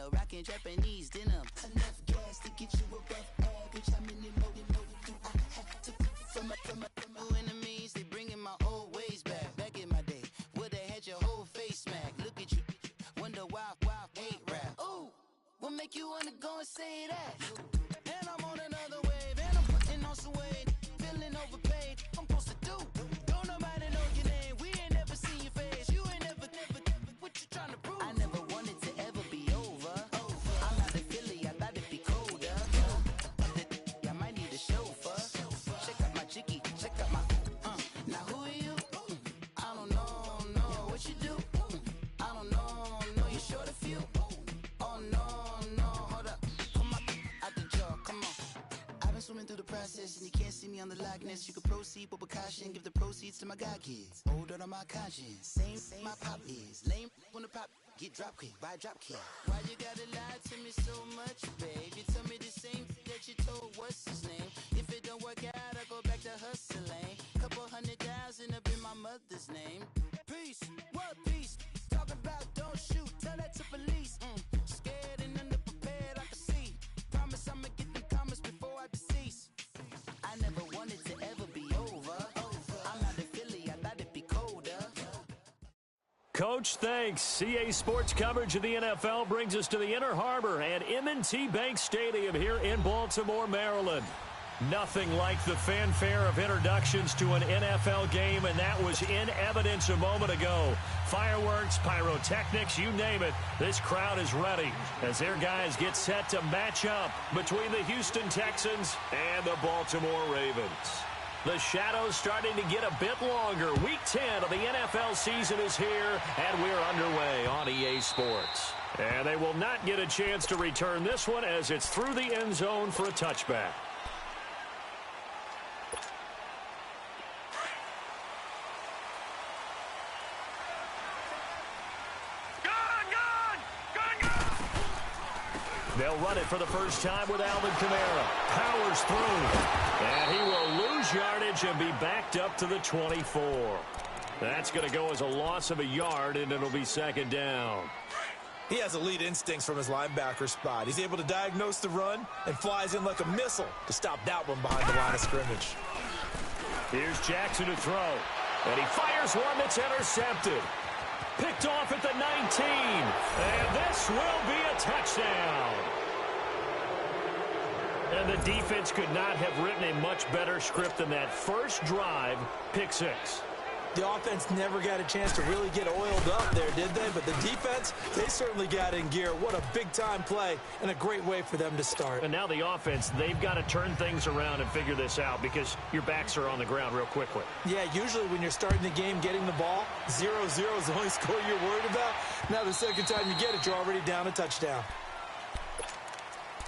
style, rockin' Japanese denim. Enough gas to get you above average. How many more do I have to from my enemies? They bringing my old ways back. Back in my day, where they had your whole face smacked. Look at you, wonder why hate rap. Ooh, what make you wanna go and say that? And I'm on another wave, and I'm putting on some weight. Feeling overpaid, I'm supposed to do. Don't nobody know your name, we ain't never seen your face. You ain't never, what you trying to prove? I never wanted to ever be over. I'm not a Philly, I thought it'd be colder. I might need a chauffeur. Check out my jiggy, check out my, now who are you? I don't know what you do. I don't know, you short a few. Oh no, hold up, come on, out the jaw, come on. I've been swimming through the process and you can't see me on the likeness. You can proceed with caution, give the proceeds to my god kids. Older on my conscience, same my pop is. Lame when the pop get drop quick, buy drop kick. Why you gotta lie to me so much, babe? You tell me the same that you told what's his name. If it don't work out, I go back to hustling. Couple 100,000 up in my mother's name. Peace, what peace? Talk about don't shoot, tell that to police. Scared and underprepared, I can see. Promise I'ma get them comments before I decease. I never wanted to ever be over. I'm not a Philly, I thought it'd be colder. Coach, thanks. CA Sports coverage of the NFL brings us to the Inner Harbor and M&T Bank Stadium here in Baltimore, Maryland. Nothing like the fanfare of introductions to an NFL game, and that was in evidence a moment ago. Fireworks, pyrotechnics, you name it, this crowd is ready as their guys get set to match up between the Houston Texans and the Baltimore Ravens. The shadow's starting to get a bit longer. Week 10 of the NFL season is here, and we're underway on EA Sports. And they will not get a chance to return this one as it's through the end zone for a touchback. They'll run it for the first time with Alvin Kamara. Powers through. And he will lose yardage and be backed up to the 24. That's going to go as a loss of a yard, and it'll be second down. He has elite instincts from his linebacker spot. He's able to diagnose the run and flies in like a missile to stop that one behind the line of scrimmage. Here's Jackson to throw. And he fires one that's intercepted. Picked off at the 19. And this will be a touchdown. And the defense could not have written a much better script than that first drive, pick six. The offense never got a chance to really get oiled up there, did they? But the defense, they certainly got in gear. What a big-time play and a great way for them to start. And now the offense, they've got to turn things around and figure this out because your backs are on the ground real quickly. Yeah, usually when you're starting the game getting the ball, 0-0 is the only score you're worried about. Now the second time you get it, you're already down a touchdown.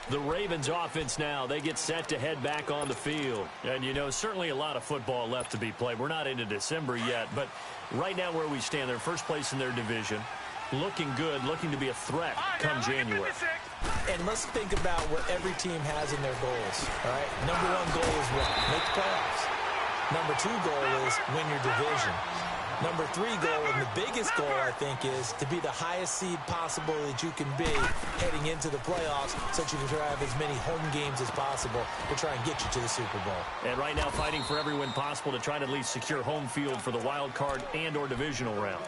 The Ravens offense now, they get set to head back on the field. And, you know, certainly a lot of football left to be played. We're not into December yet, but right now where we stand, they're first place in their division. Looking good, looking to be a threat come January. And let's think about what every team has in their goals, all right? Number one goal is what? Make the playoffs. Number two goal is win your division. Number three goal, and the biggest goal, I think, is to be the highest seed possible that you can be heading into the playoffs so that you can have as many home games as possible to try and get you to the Super Bowl. And right now fighting for every win possible to try to at least secure home field for the wild card and or divisional round.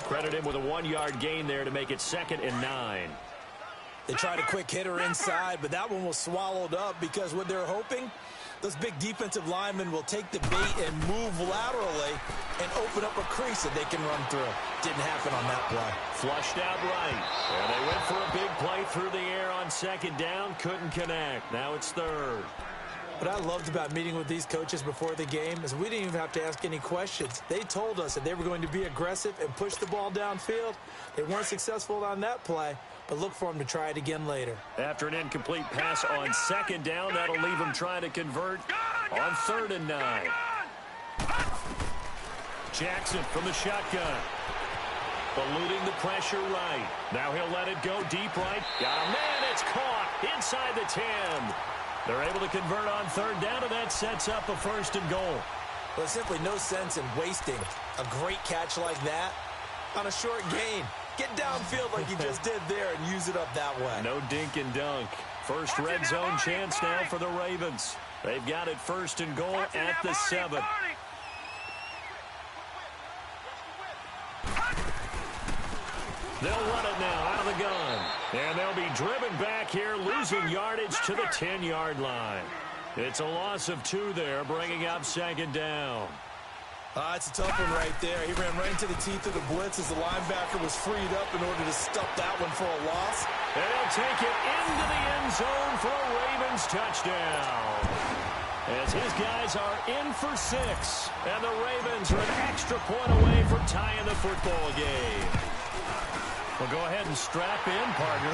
Credit him with a 1-yard gain there to make it 2nd and 9. They tried a quick hitter inside, but that one was swallowed up because what they're hoping, those big defensive linemen will take the bait and move laterally and open up a crease that they can run through. Didn't happen on that play. Flushed out right. And they went for a big play through the air on 2nd down. Couldn't connect. Now it's 3rd. What I loved about meeting with these coaches before the game is we didn't even have to ask any questions. They told us that they were going to be aggressive and push the ball downfield. They weren't successful on that play, but look for them to try it again later. After an incomplete pass on 2nd down, that'll leave him trying to convert on 3rd and 9. Jackson from the shotgun. Eluding the pressure right. Now he'll let it go deep right. Got a man, it's caught inside the 10. They're able to convert on 3rd down, and that sets up a 1st and goal. Well, there's simply no sense in wasting a great catch like that on a short gain. Get downfield like you just did there and use it up that way. No dink and dunk. First red zone chance now for the Ravens. They've got it first and goal at the 7. They'll run it now out of the gun. And they'll be driven back here, losing yardage to the 10-yard line. It's a loss of 2 there, bringing up second down. It's a tough one right there. He ran right into the teeth of the blitz as the linebacker was freed up in order to stop that one for a loss. And he'll take it into the end zone for a Ravens touchdown. As his guys are in for 6. And the Ravens are an extra point away from tying the football game. Well, go ahead and strap in, partner.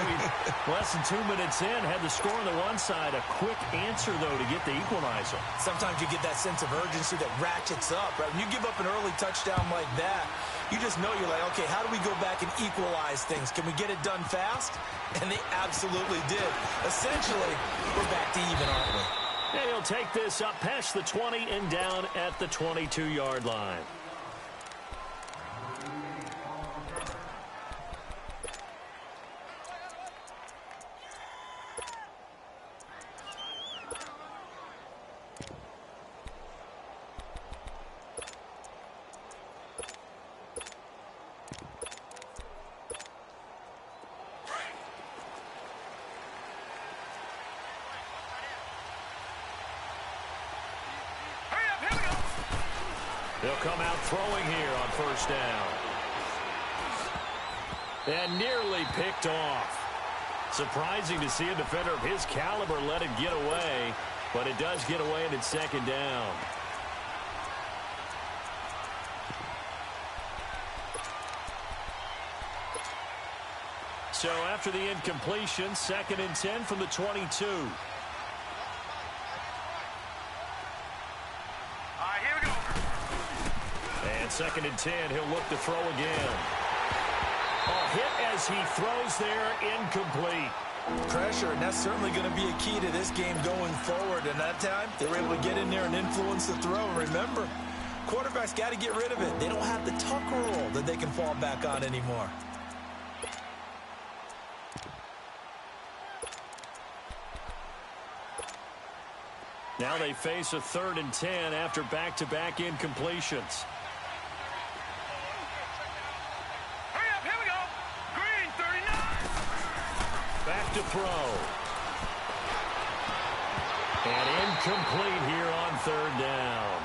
Less than 2 minutes in, had the score on the one side. A quick answer, though, to get the equalizer. Sometimes you get that sense of urgency that ratchets up, right? When you give up an early touchdown like that, you just know you're like, okay, how do we go back and equalize things? Can we get it done fast? And they absolutely did. Essentially, we're back to even, aren't we? And he'll take this up past the 20 and down at the 22-yard line. They'll come out throwing here on first down. And nearly picked off. Surprising to see a defender of his caliber let it get away, but it does get away and it's second down. So after the incompletion, 2nd and 10 from the 22. And 2nd and 10, he'll look to throw again. A hit as he throws there, incomplete. Pressure, and that's certainly going to be a key to this game going forward. And that time, they were able to get in there and influence the throw. And remember, quarterbacks got to get rid of it. They don't have the tuck rule that they can fall back on anymore. Now they face a 3rd and 10 after back-to-back incompletions. Hurry up, here we go. Green, 39. Back to throw. And incomplete here on 3rd down.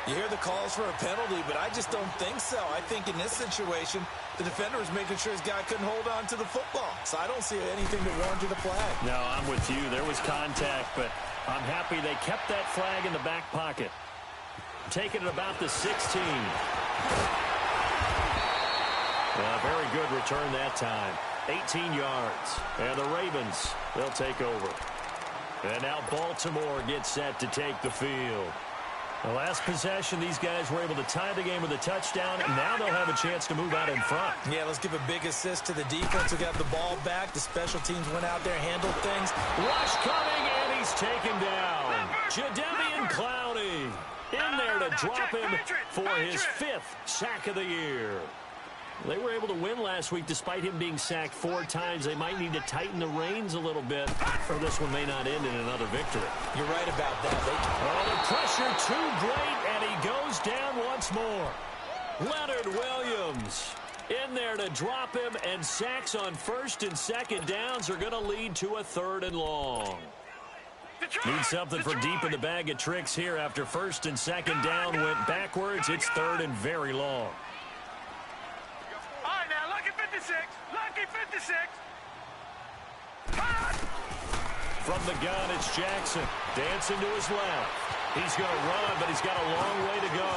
You hear the calls for a penalty, but I just don't think so. I think in this situation, the defender was making sure his guy couldn't hold on to the football. So I don't see anything that warranted a flag. No, I'm with you. There was contact, but I'm happy they kept that flag in the back pocket. Taking it about the 16. Very good return that time. 18 yards. And the Ravens, they'll take over. And now Baltimore gets set to take the field. The last possession, these guys were able to tie the game with a touchdown, and now they'll have a chance to move out in front. Yeah, let's give a big assist to the defense who got the ball back. The special teams went out there, handled things. Rush coming, and he's taken down. Jadeveon Clowney in there to drop him for his 5th sack of the year. They were able to win last week despite him being sacked 4 times. They might need to tighten the reins a little bit, or this one may not end in another victory. You're right about that. The pressure too great, and he goes down once more. Leonard Williams in there to drop him, and sacks on 1st and 2nd downs are going to lead to a 3rd and long. Need something for deep in the bag of tricks here after 1st and 2nd down went backwards. It's 3rd and very long. All right, now, lucky 56. Lucky 56. From the gun, it's Jackson. Dancing to his left. He's going to run, but he's got a long way to go.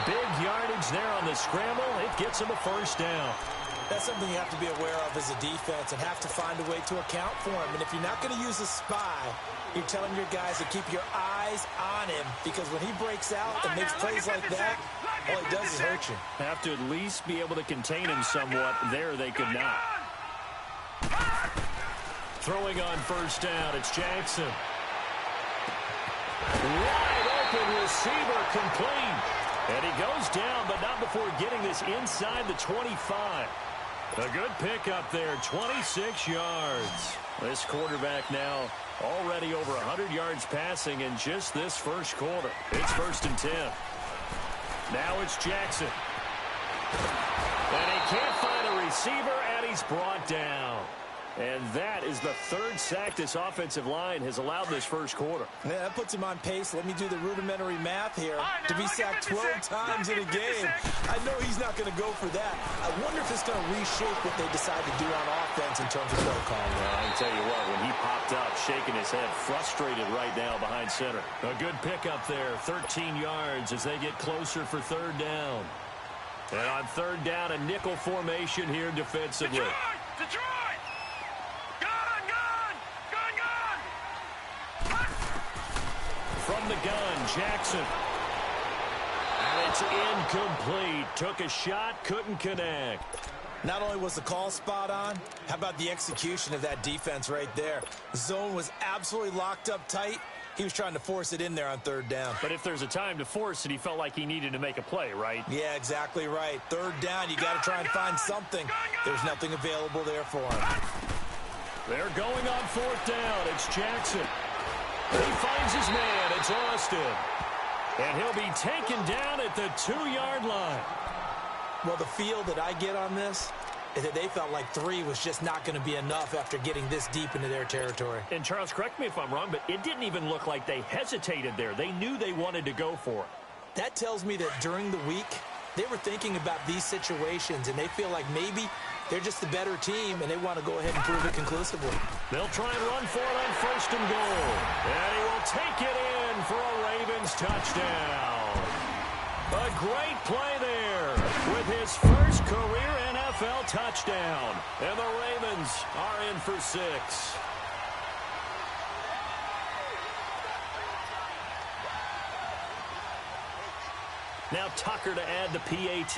Big yardage there on the scramble. It gets him a 1st down. That's something you have to be aware of as a defense and have to find a way to account for him. And if you're not going to use a spy, you're telling your guys to keep your eyes on him, because when he breaks out and makes plays like that, all he does is hurt you. Have to at least be able to contain him somewhat. There they could not. Throwing on 1st down, it's Jackson. Wide open receiver, complete. And he goes down, but not before getting this inside the 25. A good pickup there, 26 yards. This quarterback now already over 100 yards passing in just this first quarter. It's 1st and 10. Now it's Jackson. And he can't find a receiver, and he's brought down. And that is the 3rd sack this offensive line has allowed this first quarter. Yeah, that puts him on pace. Let me do the rudimentary math here. To be sacked 12 times in a game, I know he's not going to go for that. I wonder if it's going to reshape what they decide to do on offense in terms of play calling. Well, I can tell you what, when he popped up, shaking his head, frustrated right now behind center. A good pickup there, 13 yards as they get closer for 3rd down. And on 3rd down, a nickel formation here defensively. Detroit! From the gun, Jackson. And it's incomplete. Took a shot, couldn't connect. Not only was the call spot on, how about the execution of that defense right there? The zone was absolutely locked up tight. He was trying to force it in there on 3rd down. But if there's a time to force it, he felt like he needed to make a play, right? Yeah, exactly right. 3rd down, you got to try and find something. There's nothing available there for him. They're going on 4th down. It's Jackson. He finds his man. It's Austin. And he'll be taken down at the 2-yard line. Well, the feel that I get on this is that they felt like 3 was just not going to be enough after getting this deep into their territory. And, Charles, correct me if I'm wrong, but it didn't even look like they hesitated there. They knew they wanted to go for it. That tells me that during the week, they were thinking about these situations, and they feel like maybe they're just the better team, and they want to go ahead and prove it conclusively. They'll try and run for it on 1st and goal. And he will take it in for a Ravens touchdown. A great play there with his first career NFL touchdown. And the Ravens are in for 6. Now Tucker to add the PAT.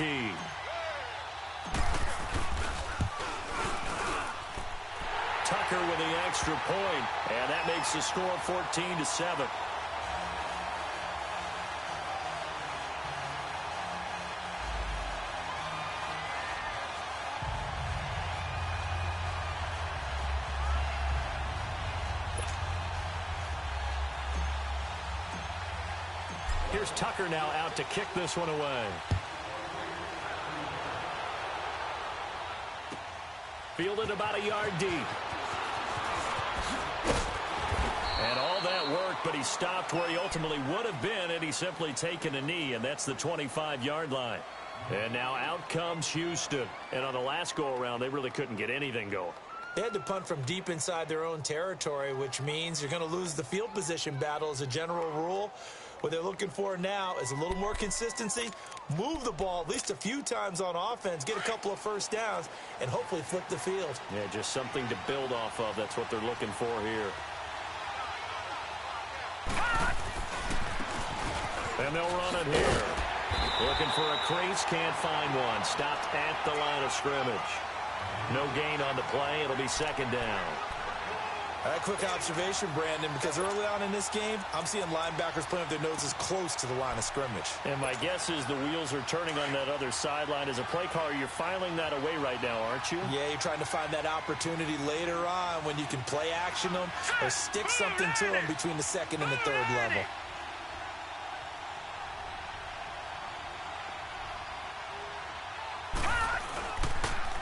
Tucker with the extra point, and that makes the score 14-7. Here's Tucker now out to kick this one away. Fielded about a yard deep. And all that work, but he stopped where he ultimately would have been had he simply taken a knee, and that's the 25-yard line. And now out comes Houston. And on the last go-around, they really couldn't get anything going. They had to punt from deep inside their own territory, which means you're going to lose the field position battle as a general rule. What they're looking for now is a little more consistency, move the ball at least a few times on offense, get a couple of 1st downs, and hopefully flip the field. Yeah, just something to build off of. That's what they're looking for here. And they'll run it here. Looking for a crease, can't find one. Stopped at the line of scrimmage. No gain on the play. It'll be 2nd down. All right, quick observation, Brandon, because early on in this game, I'm seeing linebackers playing with their noses close to the line of scrimmage. And my guess is the wheels are turning on that other sideline. As a play caller, you're filing that away right now, aren't you? Yeah, you're trying to find that opportunity later on when you can play action them or stick something to them between the 2nd and the 3rd level.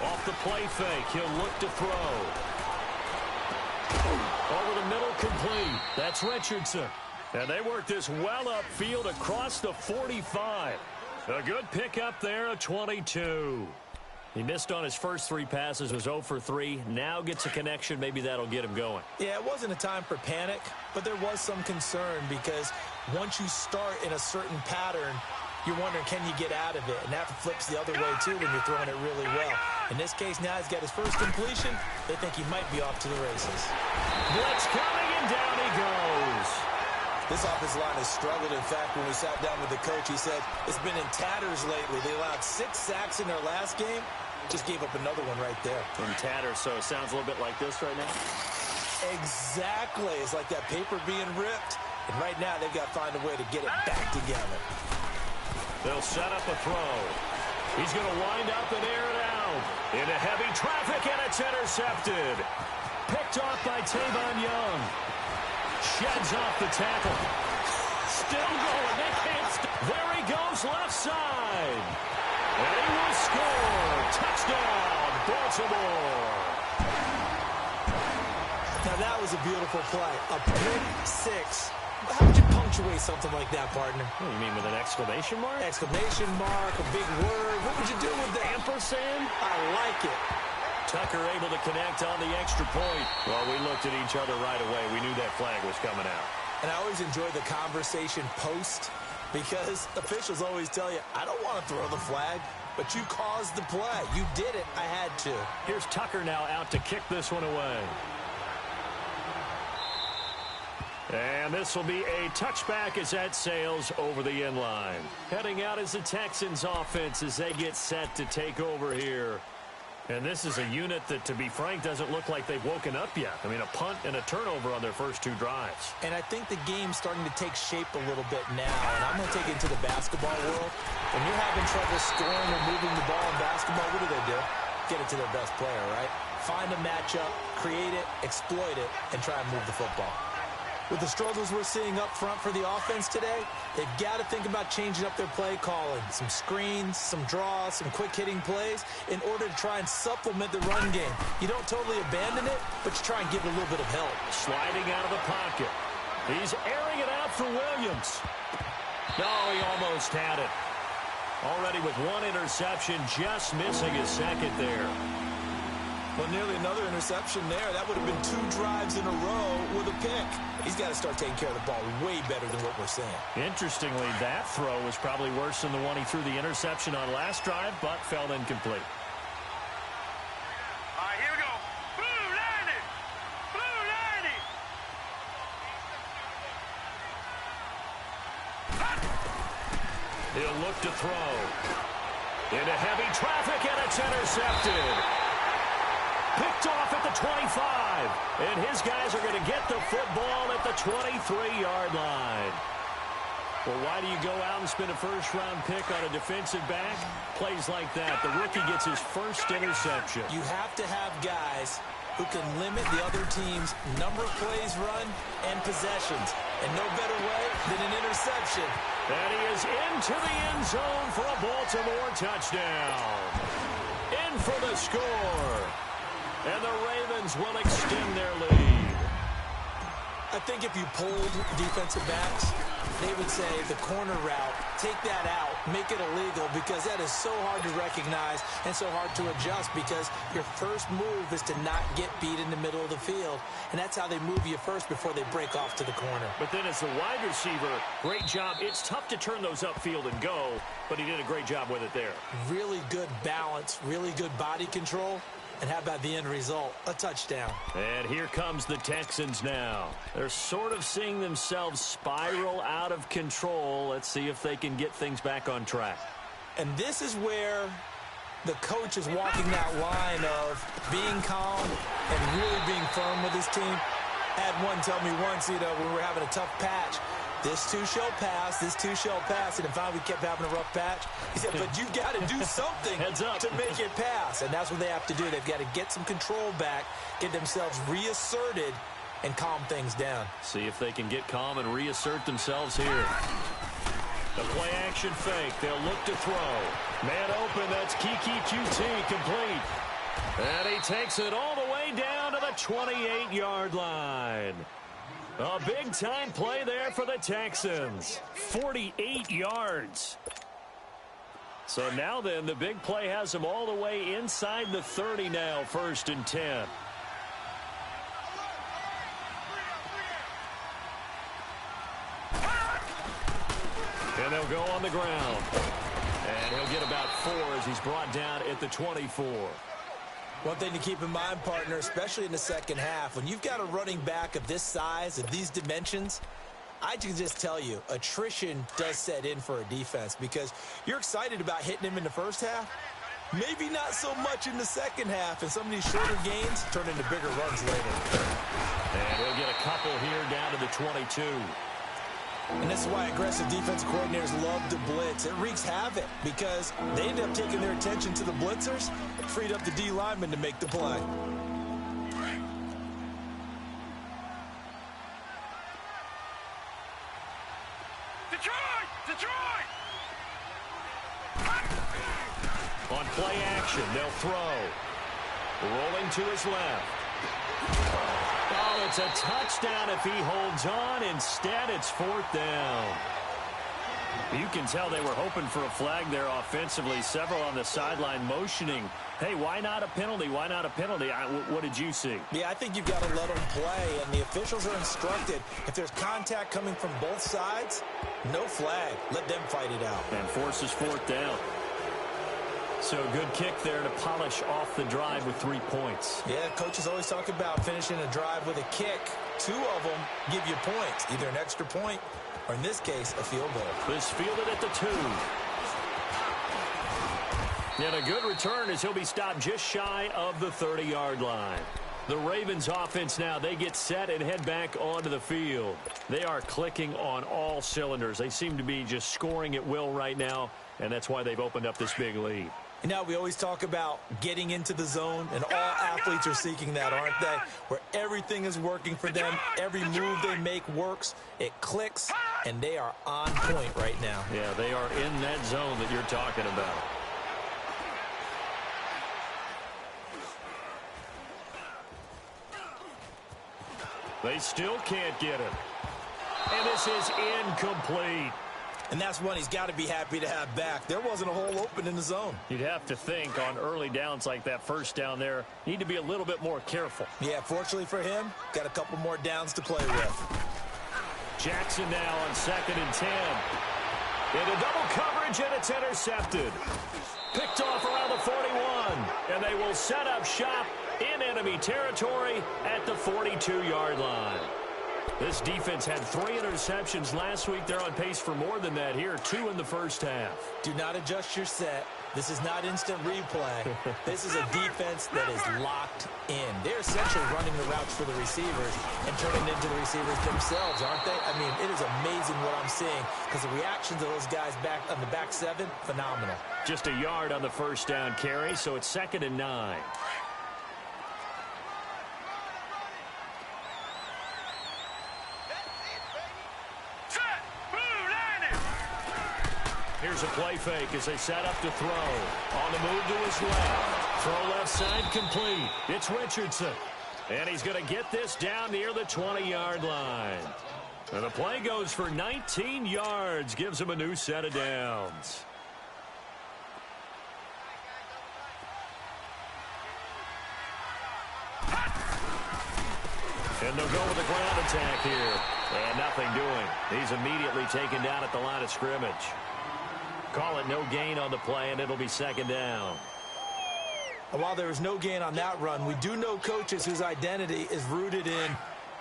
Off the play fake, he'll look to throw. Over the middle, complete. That's Richardson. And they work this well upfield across the 45. A good pickup there, a 22. He missed on his first 3 passes, was 0 for 3. Now gets a connection. Maybe that'll get him going. Yeah, it wasn't a time for panic, but there was some concern because once you start in a certain pattern, you're wondering, can you get out of it? And that flips the other way, too, when you're throwing it really well. In this case, now he's got his first completion. They think he might be off to the races. Blitz coming, and down he goes. This offensive line has struggled. In fact, when we sat down with the coach, he said it's been in tatters lately. They allowed 6 sacks in their last game. Just gave up another one right there. In tatters, so it sounds a little bit like this right now? Exactly. It's like that paper being ripped. And right now, they've got to find a way to get it back together. They'll set up a throw. He's going to wind up and air it out. Into heavy traffic, and it's intercepted. Picked off by Tavon Young. Sheds off the tackle. Still going. They can't stop. There he goes, left side. And he will score. Touchdown, Baltimore. Now, that was a beautiful play. A pick six. How would you punctuate something like that, partner? What do you mean, with an exclamation mark? Exclamation mark, a big word. What would you do with that? Ampersand? I like it. Tucker able to connect on the extra point. Well, we looked at each other right away. We knew that flag was coming out. And I always enjoy the conversation post because officials always tell you, I don't want to throw the flag, but you caused the play. You did it. I had to. Here's Tucker now out to kick this one away. And this will be a touchback as that sails over the end line. Heading out is the Texans offense as they get set to take over here. And this is a unit that, to be frank, doesn't look like they've woken up yet. I mean, a punt and a turnover on their first two drives. And I think the game's starting to take shape a little bit now. And I'm going to take it into the basketball world. When you're having trouble scoring or moving the ball in basketball, what do? Get it to their best player, right? Find a matchup, create it, exploit it, and try and move the football. With the struggles we're seeing up front for the offense today, they've got to think about changing up their play calling. Some screens, some draws, some quick-hitting plays in order to try and supplement the run game. You don't totally abandon it, but you try and give it a little bit of help. Sliding out of the pocket. He's airing it out for Williams. No, he almost had it. Already with one interception, just missing his second there. Well, nearly another interception there. That would have been 2 drives in a row with a pick. He's got to start taking care of the ball way better than what we're seeing. Interestingly, that throw was probably worse than the one he threw the interception on last drive, but fell incomplete. All right, here we go. Blue 90. Blue 90. He'll look to throw. Into heavy traffic, and it's intercepted. Picked off at the 25. And his guys are going to get the football at the 23-yard line. Well, why do you go out and spend a first-round pick on a defensive back? Plays like that. The rookie gets his first interception. You have to have guys who can limit the other team's number of plays run and possessions. And no better way than an interception. And he is into the end zone for a Baltimore touchdown. In for the score. And the Ravens will extend their lead. I think if you polled defensive backs, they would say the corner route, take that out, make it illegal, because that is so hard to recognize and so hard to adjust, because your first move is to not get beat in the middle of the field. And that's how they move you first before they break off to the corner. But then as the wide receiver, great job. It's tough to turn those upfield and go, but he did a great job with it there. Really good balance, really good body control. And how about the end result? A touchdown. And here comes the Texans now. They're sort of seeing themselves spiral out of control. Let's see if they can get things back on track. And this is where the coach is walking that line of being calm and really being firm with his team. I had one tell me once, when we were having a tough patch, this too shall pass, this too shall pass. And finally we kept having a rough patch. He said, but you've got to do something to make it pass. And that's what they have to do. They've got to get some control back, get themselves reasserted, and calm things down. See if they can get calm and reassert themselves here. The play action fake. They'll look to throw. Man open. That's Kiki QT complete. And he takes it all the way down to the 28-yard line. A big-time play there for the Texans. 48 yards. So now then, the big play has them all the way inside the 30 now, 1st and 10. And they'll go on the ground. And he'll get about 4 as he's brought down at the 24. One thing to keep in mind, partner, especially in the second half, when you've got a running back of this size, of these dimensions, I can just tell you, attrition does set in for a defense, because you're excited about hitting him in the first half. Maybe not so much in the second half, and some of these shorter gains turn into bigger runs later. And he'll get a couple here down to the 22. And this is why aggressive defensive coordinators love to blitz. It wreaks havoc because they end up taking their attention to the blitzers, freed up the D lineman to make the play. Detroit! Detroit! On play action, they'll throw. Rolling to his left. Oh, it's a touchdown if he holds on. Instead, it's 4th down. You can tell they were hoping for a flag there offensively. Several on the sideline motioning. Hey, why not a penalty? Why not a penalty? What did you see? Yeah, I think you've got to let them play, and the officials are instructed. If there's contact coming from both sides, no flag. Let them fight it out. And forces 4th down. So good kick there to polish off the drive with 3 points. Yeah, coaches always talk about finishing a drive with a kick. 2 of them give you points, either an extra point or, in this case, a field goal. This fielded at the 2. And a good return as he'll be stopped just shy of the 30-yard line. The Ravens offense now, they get set and head back onto the field. They are clicking on all cylinders. They seem to be just scoring at will right now, and that's why they've opened up this big lead. And now we always talk about getting into the zone, and all athletes are seeking that, aren't they? Where everything is working for them, every move they make works, it clicks, and they are on point right now. Yeah, they are in that zone that you're talking about. They still can't get it. And this is incomplete. And that's one he's got to be happy to have back. There wasn't a hole open in the zone. You'd have to think on early downs like that first down there, need to be a little bit more careful. Yeah, fortunately for him, got a couple more downs to play with. Jackson now on 2nd and 10. Into double coverage, and it's intercepted. Picked off around the 41. And they will set up shop in enemy territory at the 42-yard line. This defense had 3 interceptions last week. They're on pace for more than that here, 2 in the first half. Do not adjust your set. This is not instant replay. This is a defense that is locked in. They're essentially running the routes for the receivers and turning into the receivers themselves, aren't they? I mean, it is amazing what I'm seeing because the reactions of those guys back on the back 7, phenomenal. Just a yard on the first down carry, so it's 2nd and 9. Here's a play fake as they set up to throw. On the move to his left. Throw left side complete. It's Richardson. And he's going to get this down near the 20-yard line. And the play goes for 19 yards. Gives him a new set of downs. And they'll go with the ground attack here. And nothing doing. He's immediately taken down at the line of scrimmage. Call it no gain on the play, and it'll be 2nd down. And while there was no gain on that run, we do know coaches whose identity is rooted in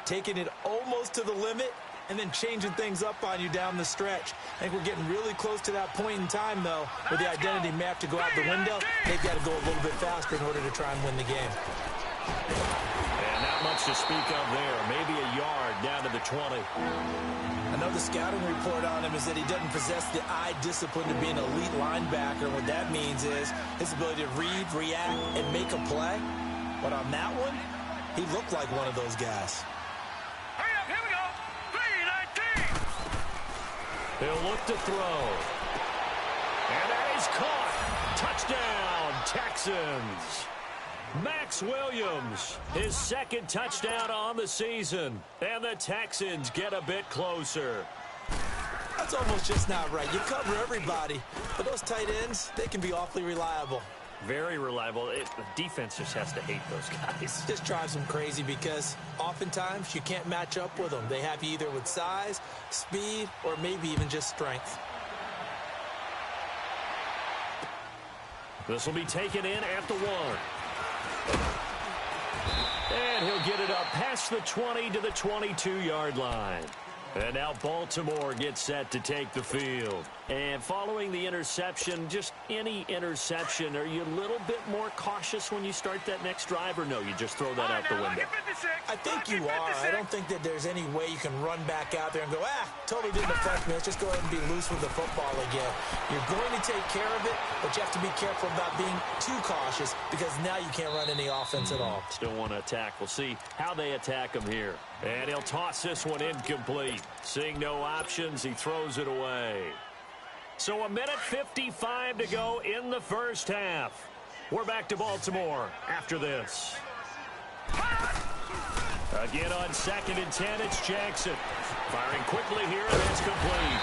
taking it almost to the limit and then changing things up on you down the stretch. I think we're getting really close to that point in time, though, where the identity may have to go out the window. They've got to go a little bit faster in order to try and win the game. And not much to speak of there. Maybe a yard down to the 20. I know the scouting report on him is that he doesn't possess the eye discipline to be an elite linebacker. What that means is his ability to read, react, and make a play. But on that one, he looked like one of those guys. Hurry up, here we go. 3-19. He'll look to throw. And that is caught. Touchdown, Texans. Max Williams, his 2nd touchdown on the season. And the Texans get a bit closer. That's almost just not right. You cover everybody, but those tight ends, they can be awfully reliable. Very reliable. The defense just has to hate those guys. Just drives them crazy because oftentimes you can't match up with them. They have you either with size, speed, or maybe even just strength. This will be taken in at the 1. And he'll get it up past the 20 to the 22-yard line. And now Baltimore gets set to take the field. And following the interception, just any interception, are you a little bit more cautious when you start that next drive, or no, you just throw that out the window? I think you are. I don't think that there's any way you can run back out there and go, totally didn't affect me. Let's just go ahead and be loose with the football again. You're going to take care of it, but you have to be careful about being too cautious because now you can't run any offense at all. Still want to attack. We'll see how they attack him here. And he'll toss this one incomplete. Seeing no options, he throws it away. So 1:55 to go in the first half. We're back to Baltimore after this. Again on 2nd and 10, it's Jackson. Firing quickly here, and it's complete.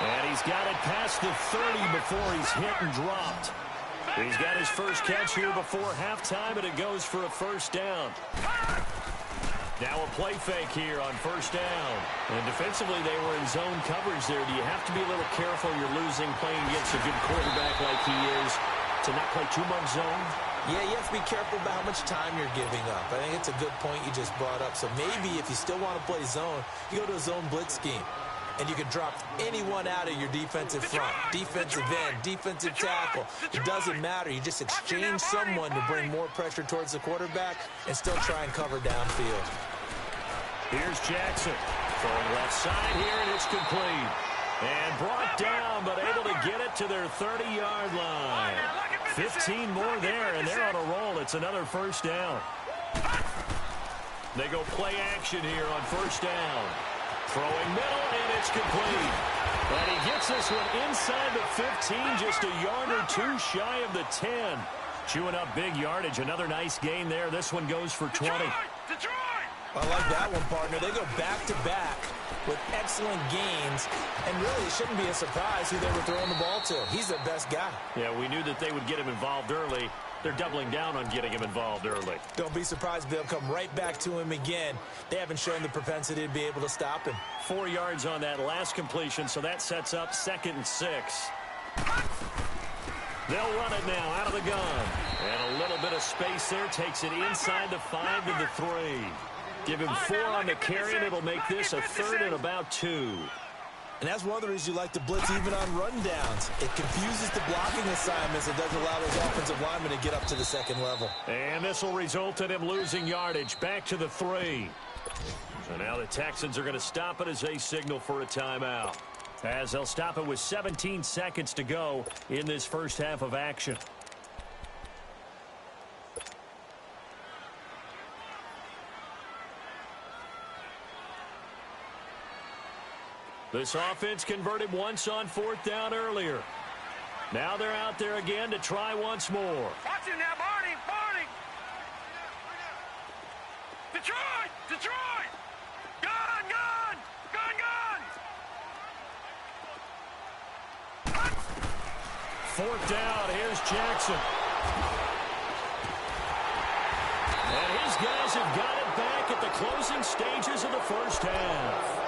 And he's got it past the 30 before he's hit and dropped. He's got his first catch here before halftime, and it goes for a first down. Now a play fake here on first down. And defensively, they were in zone coverage there. Do you have to be a little careful? You're losing playing against a good quarterback like he is to not play too much zone? Yeah, you have to be careful about how much time you're giving up. I think it's a good point you just brought up. So maybe if you still want to play zone, you go to a zone blitz scheme. And you can drop anyone out of your defensive front, defensive end, defensive tackle. It doesn't matter. You just exchange someone to bring more pressure towards the quarterback and still try and cover downfield. Here's Jackson. Throwing left side here, and it's complete. And brought down, but able to get it to their 30-yard line. 15 more there, and they're on a roll. It's another first down. They go play action here on first down. Throwing middle, and it's complete. And he gets this one inside the 15, just a yard or two shy of the 10. Chewing up big yardage. Another nice gain there. This one goes for 20. Detroit! I like that one, partner. They go back-to-back with excellent gains, and really it shouldn't be a surprise who they were throwing the ball to. He's their best guy. Yeah, we knew that they would get him involved early. They're doubling down on getting him involved early. Don't be surprised if they'll come right back to him again. They haven't shown the propensity to be able to stop him. 4 yards on that last completion, so that sets up 2nd and 6. They'll run it now out of the gun. And a little bit of space there takes it inside the 5 to the 3. Give him 4 on the carry, and it'll make this a 3rd and about 2. And that's one of the reasons you like to blitz even on rundowns. It confuses the blocking assignments. It doesn't allow those offensive linemen to get up to the second level. And this will result in him losing yardage. Back to the 3. So now the Texans are going to stop it as they signal for a timeout. As they'll stop it with 17 seconds to go in this first half of action. This offense converted once on 4th down earlier. Now they're out there again to try once more. Watch him now, Barney! Barney! Detroit! Detroit! Gun! Gun! Gun! Gun! 4th down. Here's Jackson. And his guys have got it back at the closing stages of the first half.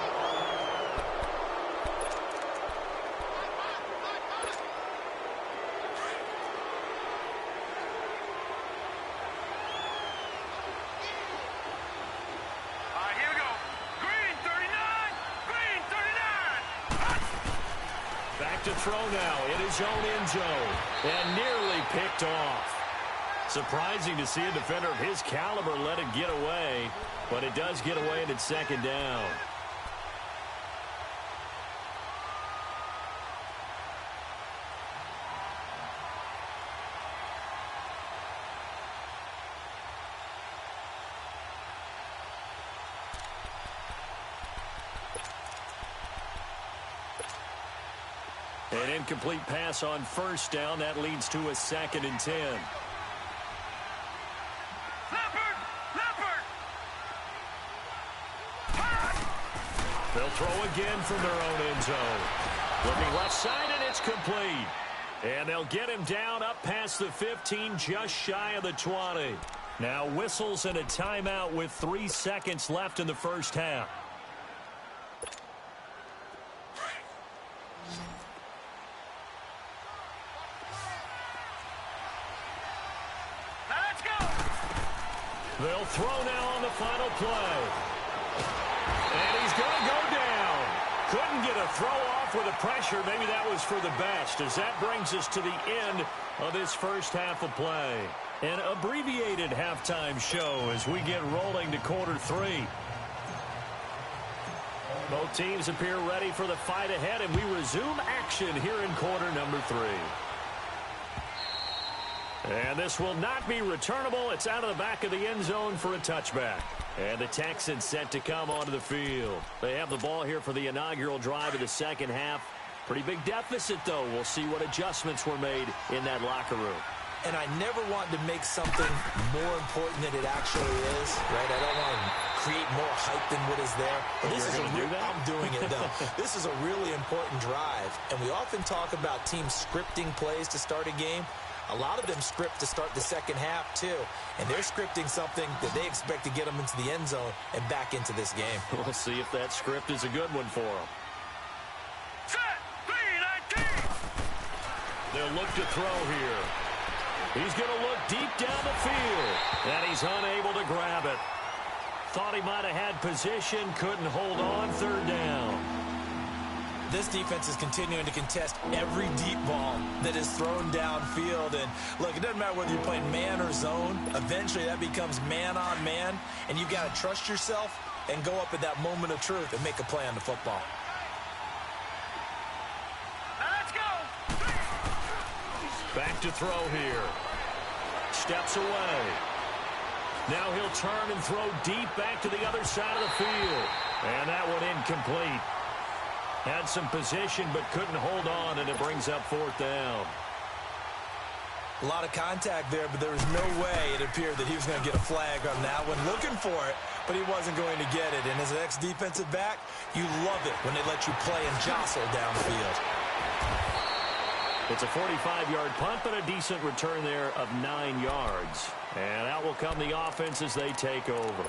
To throw now in his own end zone and nearly picked off. Surprising to see a defender of his caliber let it get away, but it does get away and it's 2nd down. An incomplete pass on first down. That leads to a 2nd and 10. They'll throw again from their own end zone. Looking left side, and it's complete. And they'll get him down up past the 15, just shy of the 20. Now whistles and a timeout with 3 seconds left in the first half. They'll throw now on the final play. And he's going to go down. Couldn't get a throw off with the pressure. Maybe that was for the best, as that brings us to the end of this first half of play. An abbreviated halftime show as we get rolling to quarter 3. Both teams appear ready for the fight ahead, and we resume action here in quarter number 3. And this will not be returnable. It's out of the back of the end zone for a touchback. And the Texans set to come onto the field. They have the ball here for the inaugural drive of the second half. Pretty big deficit, though. We'll see what adjustments were made in that locker room. And I never want to make something more important than it actually is, right? I don't want to create more hype than what is there. But this is I'm doing it, though. This is a really important drive. And we often talk about teams scripting plays to start a game. A lot of them script to start the second half, too. And they're scripting something that they expect to get them into the end zone and back into this game. We'll see if that script is a good one for them. Set, 3-19. They'll look to throw here. He's going to look deep down the field. And he's unable to grab it. Thought he might have had position, couldn't hold on, third down. This defense is continuing to contest every deep ball that is thrown downfield. And, look, it doesn't matter whether you're playing man or zone. Eventually, that becomes man-on-man, and you've got to trust yourself and go up at that moment of truth and make a play on the football. Now let's go. Back to throw here. Steps away. Now he'll turn and throw deep back to the other side of the field. And that one incomplete. Had some position but couldn't hold on, and it brings up fourth down. A lot of contact there, but there was no way it appeared that he was going to get a flag on that one. Looking for it, but he wasn't going to get it. And as an ex-defensive back, you love it when they let you play and jostle downfield. It's a 45-yard punt, but a decent return there of 9 yards. And out will come the offense as they take over.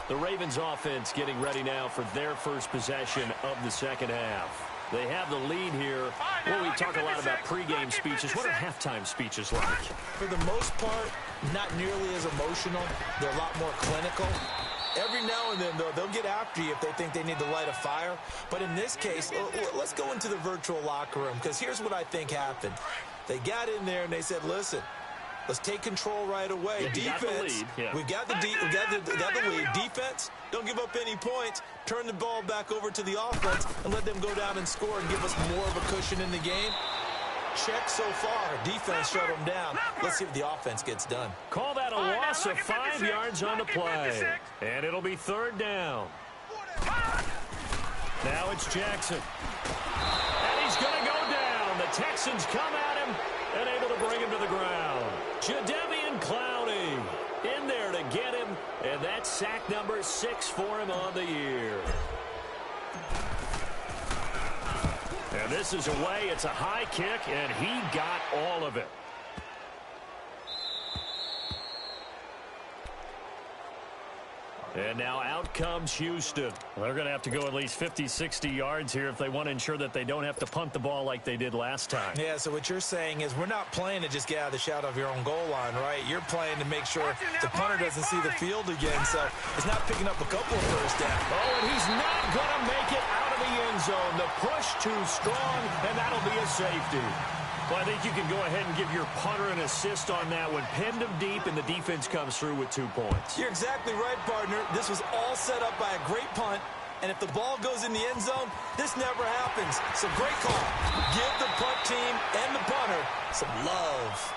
The Ravens offense getting ready now for their first possession of the second half. They have the lead here. Well, we talk a lot about pregame speeches. What are halftime speeches like? For the most part, not nearly as emotional. They're a lot more clinical. Every now and then, though, they'll get after you if they think they need to light a fire. But in this case, let's go into the virtual locker room, because here's what I think happened. They got in there and they said, listen, let's take control right away. Yeah, defense, we got the lead. Defense, don't give up any points. Turn the ball back over to the offense and let them go down and score and give us more of a cushion in the game. Check so far. Defense shut them down. Let's see if the offense gets done. Call that a loss of 5 yards on the play. And it'll be third down. Now it's Jackson. And he's going to go down. The Texans come at him and able to bring him to the ground. Jadeveon Clowney in there to get him, and that's sack number 6 for him on the year. And this is away. It's a high kick, and he got all of it. And now out comes Houston. They're going to have to go at least 50, 60 yards here if they want to ensure that they don't have to punt the ball like they did last time. Yeah, so what you're saying is we're not playing to just get out of the shadow of your own goal line, right? You're playing to make sure the punter doesn't see the field again, so it's not picking up a couple of first downs. Oh, and he's not going to make it out of the end zone. The push too strong, and that'll be a safety. Well, I think you can go ahead and give your punter an assist on that one. Pinned him deep, and the defense comes through with 2 points. You're exactly right, partner. This was all set up by a great punt, and if the ball goes in the end zone, this never happens. So great call. Give the punt team and the punter some love.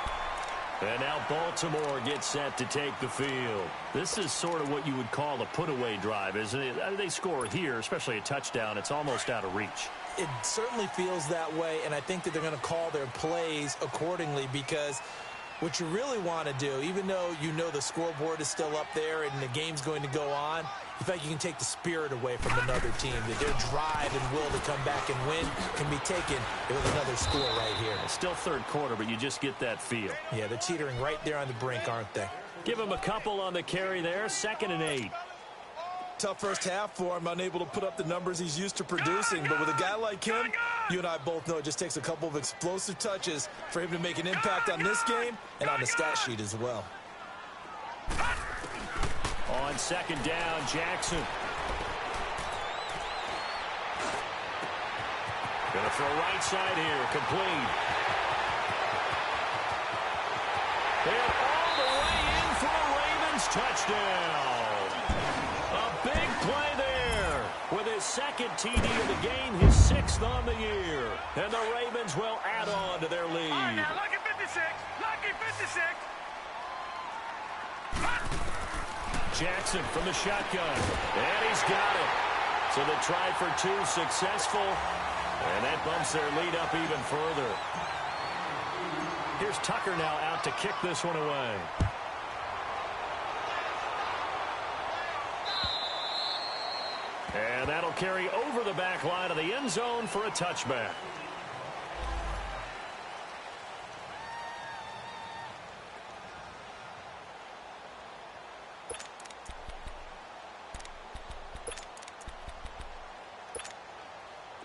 And now Baltimore gets set to take the field. This is sort of what you would call a put-away drive, isn't it? They score here, especially a touchdown. It's almost out of reach. It certainly feels that way, and I think that they're going to call their plays accordingly, because what you really want to do, even though you know the scoreboard is still up there and the game's going to go on, in fact, you can take the spirit away from another team, that their drive and will to come back and win can be taken with another score right here. It's still third quarter, but you just get that feel. Yeah, they're teetering right there on the brink, aren't they? Give him a couple on the carry there, 2nd and 8. Tough first half for him, unable to put up the numbers he's used to producing. But with a guy like him, you and I both know it just takes a couple of explosive touches for him to make an impact on this game and on the stat sheet as well. On 2nd down, Jackson. Gonna throw right side here, complete. And all the way in for a Ravens touchdown. A big play there. With his second TD of the game, his 6th on the year. And the Ravens will add on to their lead. All right, now, lucky 56. Lucky 56. Jackson from the shotgun. And he's got it. So the try for 2 successful. And that bumps their lead up even further. Here's Tucker now out to kick this one away. And that'll carry over the back line of the end zone for a touchback.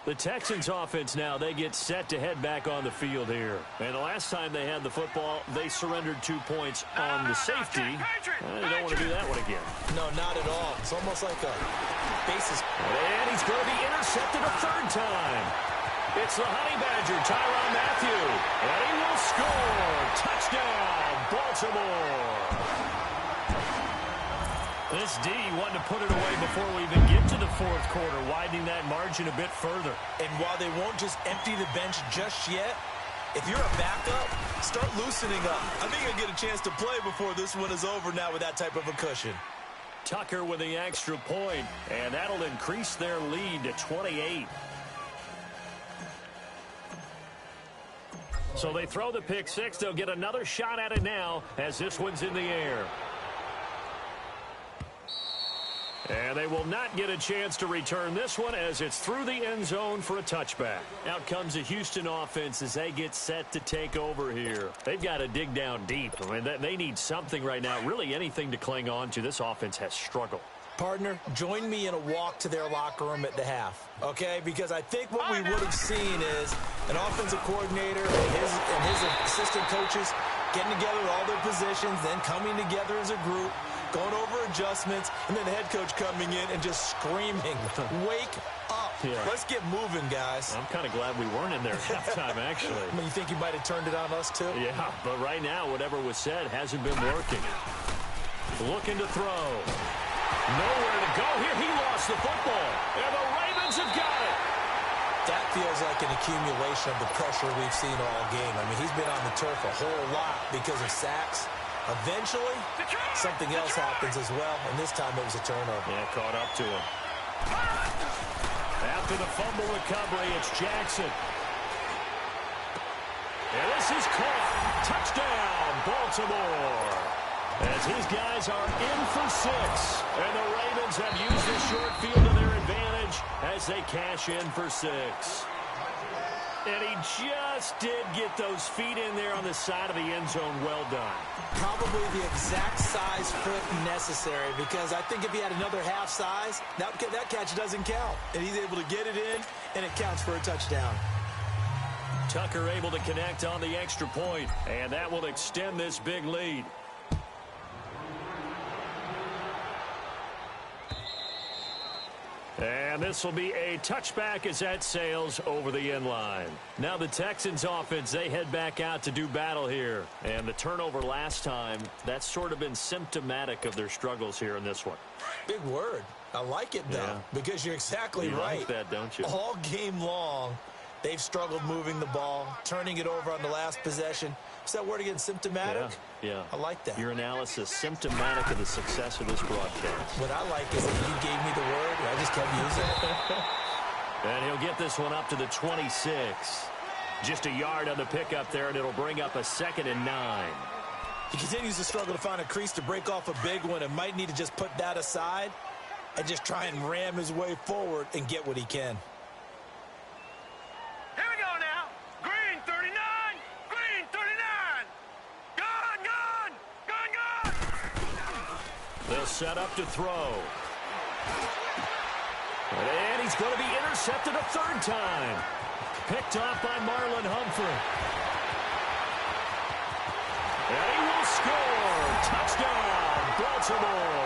The Texans offense now, they get set to head back on the field here. And the last time they had the football, they surrendered 2 points on the safety. They don't want to do that one again. No, not at all. It's almost like a basis. And he's going to be intercepted a 3rd time. It's the Honey Badger, Tyrann Mathieu. And he will score. Touchdown, Baltimore. This D wanted to put it away before we even get to the 4th quarter, widening that margin a bit further. And while they won't just empty the bench just yet, if you're a backup, start loosening up. I think you'll get a chance to play before this one is over now with that type of a cushion. Tucker with the extra point, and that'll increase their lead to 28. So they throw the pick 6. They'll get another shot at it now as this one's in the air. And they will not get a chance to return this one as it's through the end zone for a touchback. Out comes the Houston offense as they get set to take over here. They've got to dig down deep. I mean, they need something right now, really anything to cling on to. This offense has struggled. Partner, join me in a walk to their locker room at the half, okay? Because I think what we would have seen is an offensive coordinator and his assistant coaches getting together all their positions, then coming together as a group, going over adjustments, and then the head coach coming in and just screaming, wake up. Yeah. Let's get moving, guys. I'm kind of glad we weren't in there at halftime, actually. I mean, you think you might have turned it on us, too? Yeah, but right now, whatever was said hasn't been working. Looking to throw. Nowhere to go here. He lost the football. And the Ravens have got it. That feels like an accumulation of the pressure we've seen all game. I mean, he's been on the turf a whole lot because of sacks. Eventually, something else happens as well, and this time it was a turnover. Yeah, caught up to him. After the fumble recovery, it's Jackson. And this is caught. Touchdown, Baltimore. As his guys are in for 6. And the Ravens have used this short field to their advantage as they cash in for 6. And he just did get those feet in there on the side of the end zone. Well done. Probably the exact size foot necessary, because I think if he had another half size, that catch doesn't count. And he's able to get it in, and it counts for a touchdown. Tucker able to connect on the extra point, and that will extend this big lead. And this will be a touchback as that sails over the end line. Now the Texans offense, they head back out to do battle here. And the turnover last time, that's sort of been symptomatic of their struggles here in this one. Big word. I like it, though, because you're exactly right. You like that, don't you? All game long, they've struggled moving the ball, turning it over on the last possession. Is that word again, symptomatic? Yeah. I like that. Your analysis, symptomatic of the success of this broadcast. What I like is that you gave me the word, and I just kept using it. And he'll get this one up to the 26. Just a yard on the pickup there, and it'll bring up a 2nd and 9. He continues to struggle to find a crease to break off a big one, and might need to just put that aside and just try and ram his way forward and get what he can. Here we go now. Green 39. Green 39. Gone. They'll set up to throw. And he's going to be intercepted a 3rd time. Picked off by Marlon Humphrey. And he will score. Touchdown, Baltimore.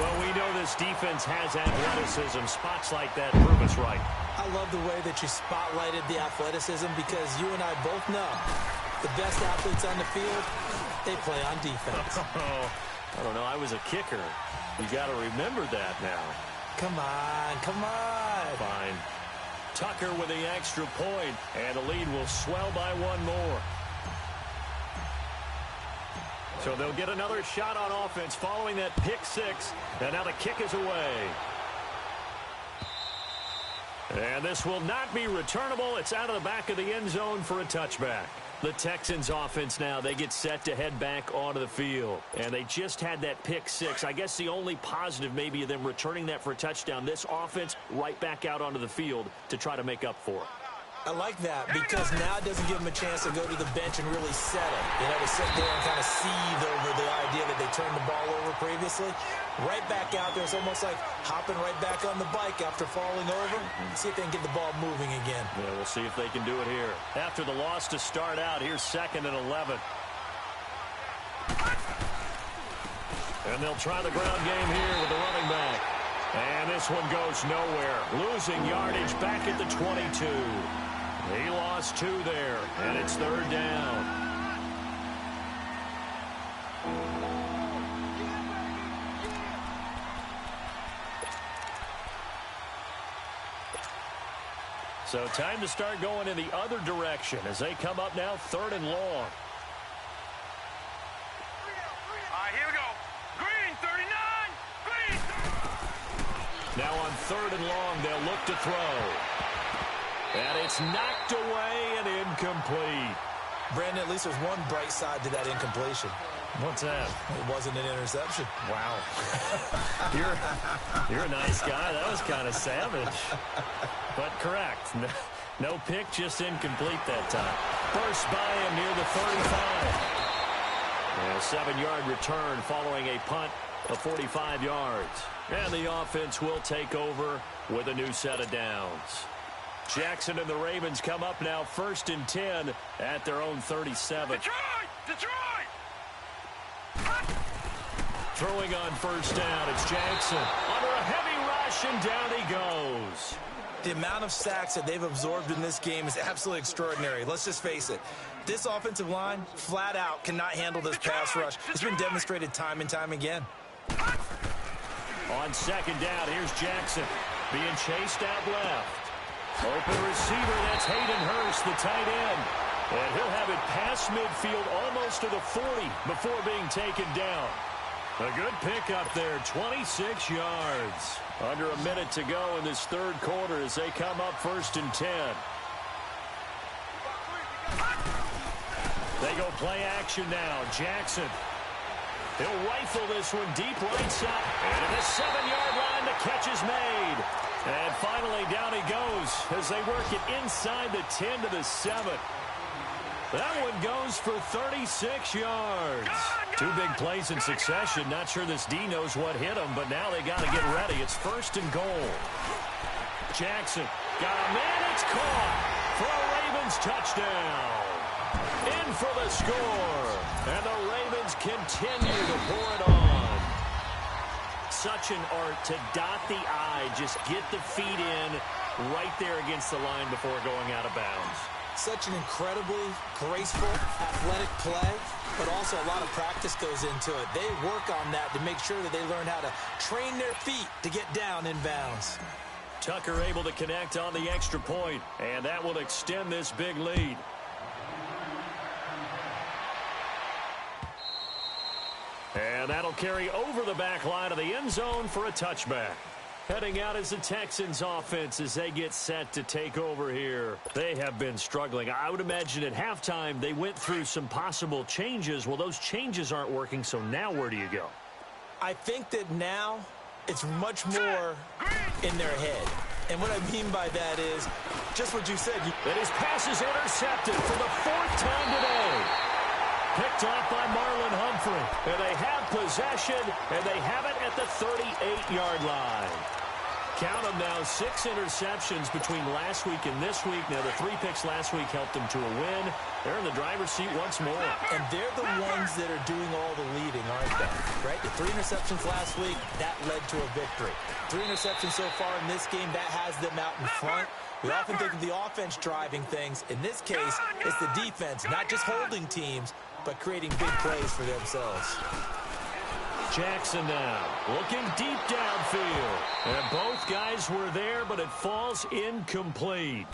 Well, we know this defense has athleticism. Spots like that prove us right. I love the way that you spotlighted the athleticism because you and I both know the best athletes on the field, they play on defense. I don't know. I was a kicker. You got to remember that now. Come on, come on. Fine. Tucker with the extra point, and the lead will swell by one more. So they'll get another shot on offense following that pick six, and now the kick is away. And this will not be returnable. It's out of the back of the end zone for a touchback. The Texans offense now, they get set to head back onto the field. And they just had that pick six. I guess the only positive maybe of them returning that for a touchdown. This offense right back out onto the field to try to make up for it. I like that because now it doesn't give them a chance to go to the bench and really settle. You know, to sit there and kind of seethe over the idea that they turned the ball over previously. Right back out there. It's almost like hopping right back on the bike after falling over. See if they can get the ball moving again. Yeah, we'll see if they can do it here. After the loss to start out, here's 2nd and 11. And they'll try the ground game here with the running back. And this one goes nowhere. Losing yardage back at the 22. He lost 2 there, and it's 3rd down. So time to start going in the other direction as they come up now 3rd and long. All right, here we go. Green, 39. Green. Now on 3rd and long, they'll look to throw. And it's knocked away and incomplete. Brandon, at least there's one bright side to that incompletion. What's that? It wasn't an interception. Wow. You're a nice guy. That was kind of savage. But correct. No pick, just incomplete that time. Burst by him near the 35. And a 7-yard return following a punt of 45 yards. And the offense will take over with a new set of downs. Jackson and the Ravens come up now 1st and 10 at their own 37. Detroit! Throwing on 1st down, it's Jackson. Under a heavy rush, and down he goes. The amount of sacks that they've absorbed in this game is absolutely extraordinary. Let's just face it. This offensive line, flat out, cannot handle this pass rush. It's been demonstrated time and time again. On 2nd down, here's Jackson being chased out left. Open receiver, that's Hayden Hurst, the tight end. And he'll have it past midfield almost to the 40 before being taken down. A good pickup there, 26 yards. Under a minute to go in this 3rd quarter as they come up 1st and 10. They go play action now. Jackson. He'll rifle this one deep right side. And at the 7-yard line, the catch is made. And finally, down he goes as they work it inside the 10 to the 7. That one goes for 36 yards. 2 big plays in succession. Not sure this D knows what hit him, but now they got to get ready. It's 1st and goal. Jackson got a man. It's caught for a Ravens touchdown. In for the score. And the Ravens continue to pour it on. Such an art to dot the I, just get the feet in right there against the line before going out of bounds. Such an incredibly graceful, athletic play, but also a lot of practice goes into it. They work on that to make sure that they learn how to train their feet to get down in bounds. Tucker able to connect on the extra point, and that will extend this big lead. And that'll carry over the back line of the end zone for a touchback. Heading out is the Texans offense as they get set to take over here. They have been struggling. I would imagine at halftime they went through some possible changes. Well, those changes aren't working, so now where do you go? I think that now it's much more in their head. And what I mean by that is just what you said. And his pass is intercepted for the 4th time today. Picked off by Marlon Humphrey. And they have possession, and they have it at the 38-yard line. Count them now, 6 interceptions between last week and this week. Now, the 3 picks last week helped them to a win. They're in the driver's seat once more. And they're the ones that are doing all the leading, aren't they? Right? The 3 interceptions last week, that led to a victory. 3 interceptions so far in this game, that has them out in front. We often think of the offense driving things. In this case, it's the defense, not just holding teams, but creating big plays for themselves. Jackson now looking deep downfield. And both guys were there, but it falls incomplete.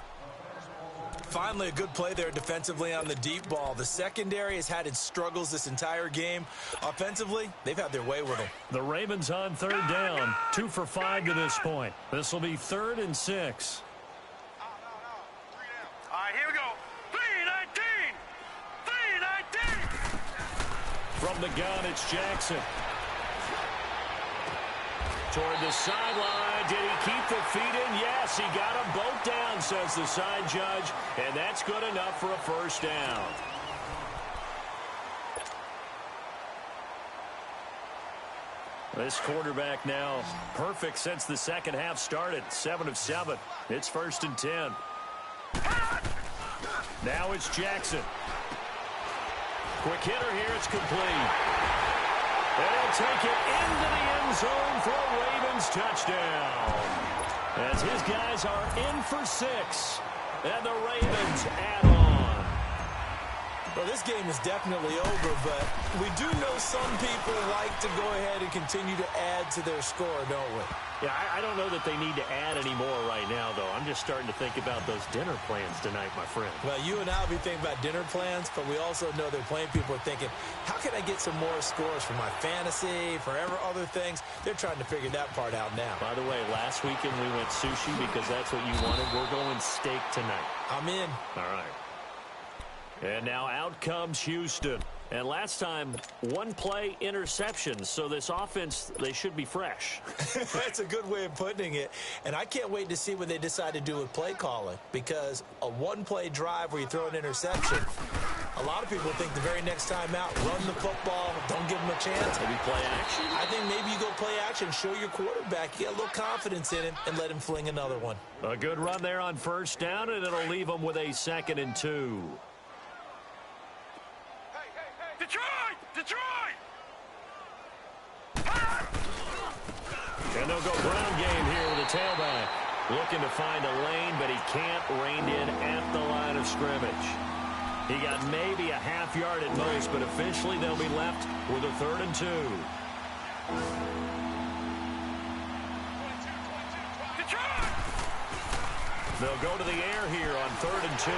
Finally, a good play there defensively on the deep ball. The secondary has had its struggles this entire game. Offensively, they've had their way with them. The Ravens on 3rd down, 2 for 5 to this point. This will be 3rd and 6. All right, here we go. 3-19. 3-19. From the gun, it's Jackson. Toward the sideline. Did he keep the feet in? Yes, he got them both down, says the side judge. And that's good enough for a first down. This quarterback now perfect since the second half started. 7 of 7. It's 1st and 10. Now it's Jackson. Quick hitter here. It's complete. They'll take it into the end zone for a Ravens touchdown. As his guys are in for 6. And the Ravens add on. Well, this game is definitely over, but we do know some people like to go ahead and continue to add to their score, don't we? Yeah, I don't know that they need to add any more right now, though. I'm just starting to think about those dinner plans tonight, my friend. Well, you and I will be thinking about dinner plans, but we also know that plenty of people are thinking, how can I get some more scores for my fantasy, for other things? They're trying to figure that part out now. By the way, last weekend we went sushi because that's what you wanted. We're going steak tonight. I'm in. All right. And now out comes Houston. And last time, 1 play interception. So this offense, they should be fresh. That's a good way of putting it. And I can't wait to see what they decide to do with play calling. Because a 1-play drive where you throw an interception, a lot of people think the very next time out, run the football, don't give them a chance. Maybe play action? I think maybe you go play action, show your quarterback, get a little confidence in him, and let him fling another one. A good run there on 1st down, and it'll leave them with a 2nd and 2. Detroit! Detroit! And they'll go ground game here with a tailback. Looking to find a lane, but he can't rein in at the line of scrimmage. He got maybe a half yard at most, but officially they'll be left with a 3rd and 2. Detroit! They'll go to the air here on 3rd and 2.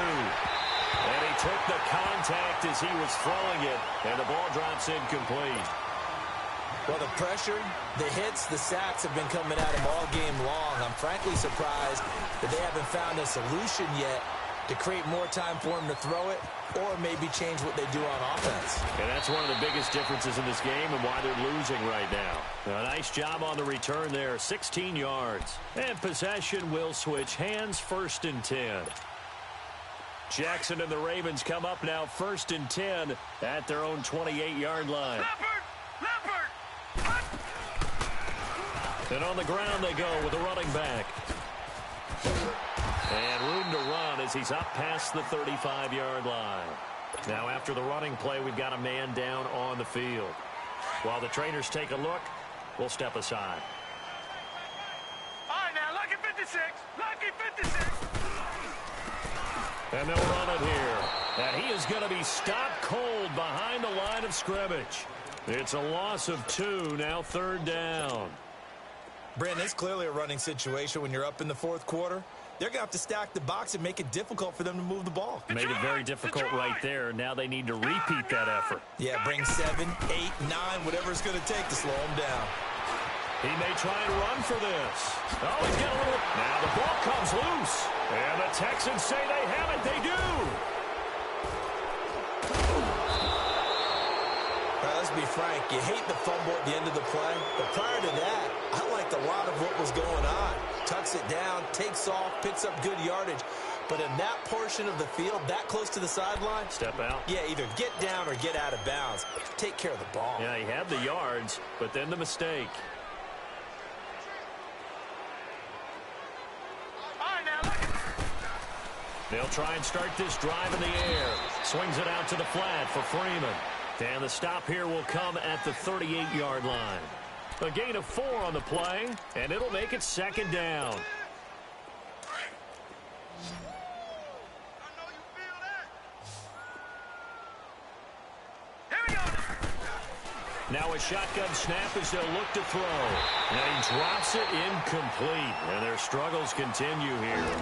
And he took the contact as he was throwing it, and the ball drops incomplete. Well, the pressure, the hits, the sacks have been coming at him all game long. I'm frankly surprised that they haven't found a solution yet to create more time for him to throw it or maybe change what they do on offense. And that's one of the biggest differences in this game and why they're losing right now. A nice job on the return there, 16 yards. And possession will switch hands, 1st and 10. Jackson and the Ravens come up now 1st and 10 at their own 28-yard line. Leopard! And on the ground they go with a running back. And room to run as he's up past the 35-yard line. Now after the running play, we've got a man down on the field. While the trainers take a look, we'll step aside. All right, now, lucky 56. Lucky 56. And they'll run it here. And he is going to be stopped cold behind the line of scrimmage. It's a loss of 2, now 3rd down. Brandon, it's clearly a running situation when you're up in the 4th quarter. They're going to have to stack the box and make it difficult for them to move the ball. Made it very difficult right there. Now they need to repeat that effort. Yeah, bring 7, 8, 9, whatever it's going to take to slow them down. He may try and run for this. Oh, he's got a little... Now the ball comes loose. And the Texans say they have it. They do. Well, let's be frank. You hate the fumble at the end of the play. But prior to that, I liked a lot of what was going on. Tucks it down, takes off, picks up good yardage. But in that portion of the field, that close to the sideline... Step out. Yeah, either get down or get out of bounds. Take care of the ball. Yeah, he had the yards, but then the mistake. They'll try and start this drive in the air. Swings it out to the flat for Freeman. And the stop here will come at the 38-yard line. A gain of 4 on the play, and it'll make it second down. Now a shotgun snap as they'll look to throw. And he drops it incomplete. And their struggles continue here.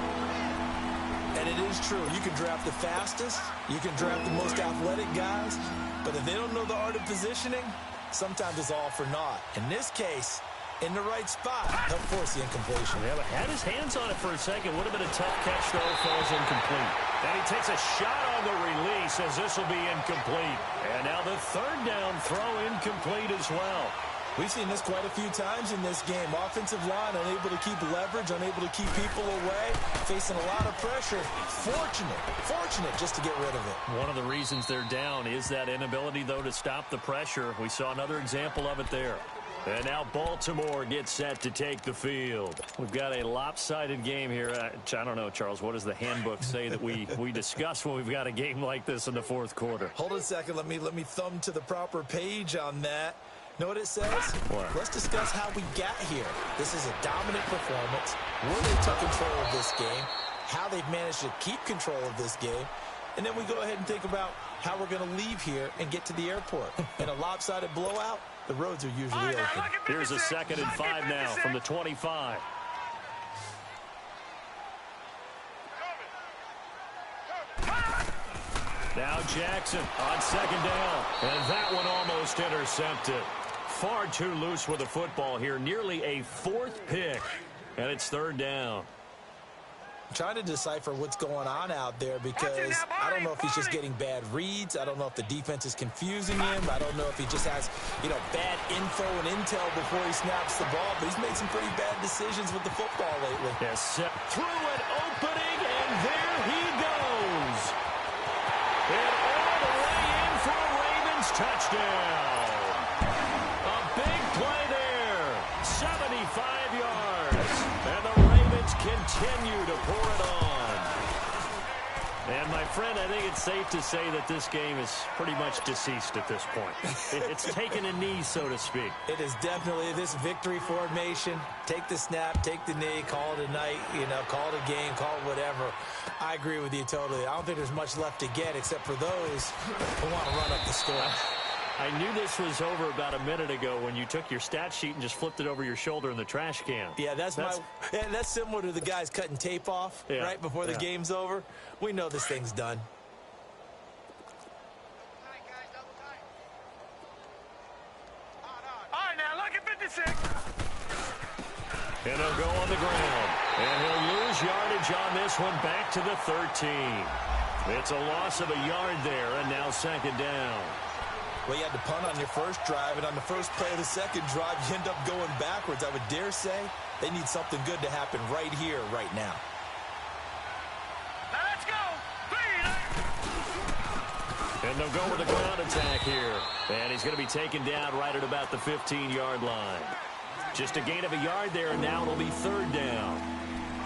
And it is true. You can draft the fastest. You can draft the most athletic guys. But if they don't know the art of positioning, sometimes it's all for naught. In this case, in the right spot, he'll force the incompletion. Yeah, but had his hands on it for a second. Would have been a tough catch, though. Falls incomplete. And he takes a shot on the release as this will be incomplete. And now the third down throw incomplete as well. We've seen this quite a few times in this game. Offensive line unable to keep leverage, unable to keep people away, facing a lot of pressure. Fortunate just to get rid of it. One of the reasons they're down is that inability, though, to stop the pressure. We saw another example of it there. And now Baltimore gets set to take the field. We've got a lopsided game here. I don't know, Charles, what does the handbook say that we discuss when we've got a game like this in the fourth quarter? Hold on a second. Let me thumb to the proper page on that. Know what it says? What? Let's discuss how we got here. This is a dominant performance. Where they took control of this game. How they've managed to keep control of this game. And then we go ahead and think about how we're going to leave here and get to the airport. In a lopsided blowout, the roads are usually open. Here's a 2nd and 5 now from the 25. Now Jackson on 2nd down. And that one almost intercepted. Far too loose with the football here. Nearly a 4th pick. And it's 3rd down. I'm trying to decipher what's going on out there because I don't know if he's just getting bad reads. I don't know if the defense is confusing him. I don't know if he just has, bad info and intel before he snaps the ball. But he's made some pretty bad decisions with the football lately. Yes, through an opening, and there he goes. And all the way in for a Ravens touchdown. A big play there. 75 yards. And the Ravens continue to pour it on. And, my friend, I think it's safe to say that this game is pretty much deceased at this point. It's taken a knee, so to speak. It is definitely this victory formation. Take the snap, take the knee, call it a night, call it a game, call it whatever. I agree with you totally. I don't think there's much left to get except for those who want to run up the score. I knew this was over about a minute ago when you took your stat sheet and just flipped it over your shoulder in the trash can. Yeah, that's similar to the guys cutting tape off right before the game's over. We know this thing's done. All right, now, look at 56. And he'll go on the ground. And he'll lose yardage on this one back to the 13. It's a loss of a yard there, and now 2nd down. Well, you had to punt on your first drive, and on the first play of the second drive, you end up going backwards. I would dare say they need something good to happen right here, right now. Now let's go. And they'll go with a ground attack here. And he's going to be taken down right at about the 15-yard line. Just a gain of a yard there, and now it'll be 3rd down.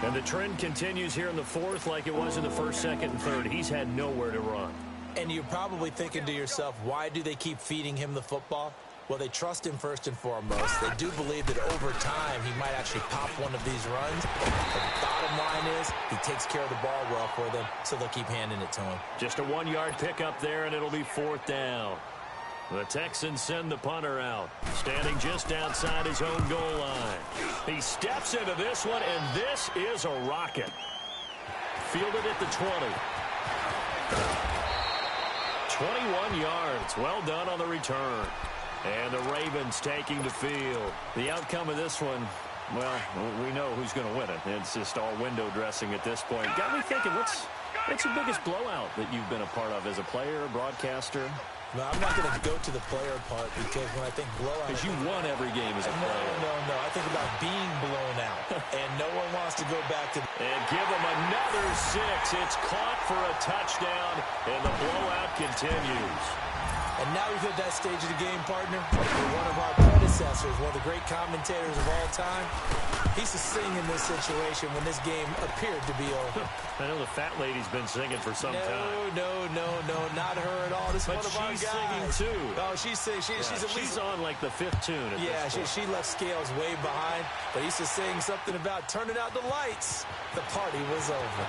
And the trend continues here in the 4th like it was in the 1st, 2nd, and 3rd. He's had nowhere to run. And you're probably thinking to yourself, why do they keep feeding him the football? Well, they trust him first and foremost. They do believe that over time he might actually pop one of these runs. The bottom line is he takes care of the ball well for them, so they'll keep handing it to him. Just a 1-yard pickup there, and it'll be 4th down. The Texans send the punter out, standing just outside his own goal line. He steps into this one, and this is a rocket. Fielded at the 20. 21 yards. Well done on the return. And the Ravens taking the field. The outcome of this one, well, we know who's going to win it. It's just all window dressing at this point. Got me thinking, what's the biggest blowout that you've been a part of as a player, broadcaster? No, I'm not going to go to the player part because when I think blowout... Because you won every game as a player. No. I think about being blown out. And no one wants to go back to... And give them another 6. It's caught for a touchdown, and the blowout continues. And now we've hit that stage of the game, partner, where one of our predecessors, one of the great commentators of all time, he used to sing in this situation when this game appeared to be over. I know the fat lady's been singing for some time. No, not her at all. This is one of our guys. But she's singing, too. Oh, she's singing. She's on like the 5th tune at this point. She left Scales way behind, but he used to sing something about turning out the lights. The party was over.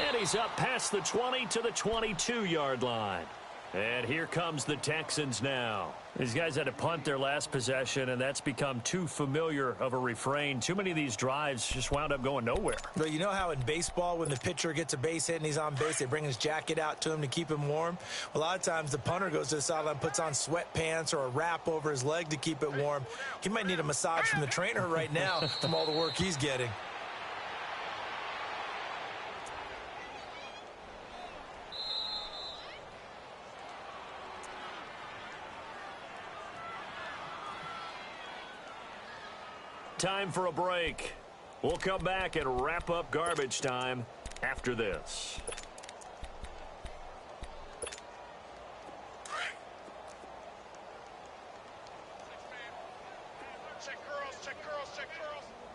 And he's up past the 20 to the 22-yard line. And here comes the Texans now. These guys had to punt their last possession, and that's become too familiar of a refrain. Too many of these drives just wound up going nowhere. But you know how in baseball, when the pitcher gets a base hit and he's on base, they bring his jacket out to him to keep him warm? A lot of times the punter goes to the sideline, puts on sweatpants or a wrap over his leg to keep it warm. He might need a massage from the trainer right now from all the work he's getting. Time for a break. We'll come back and wrap up garbage time after this.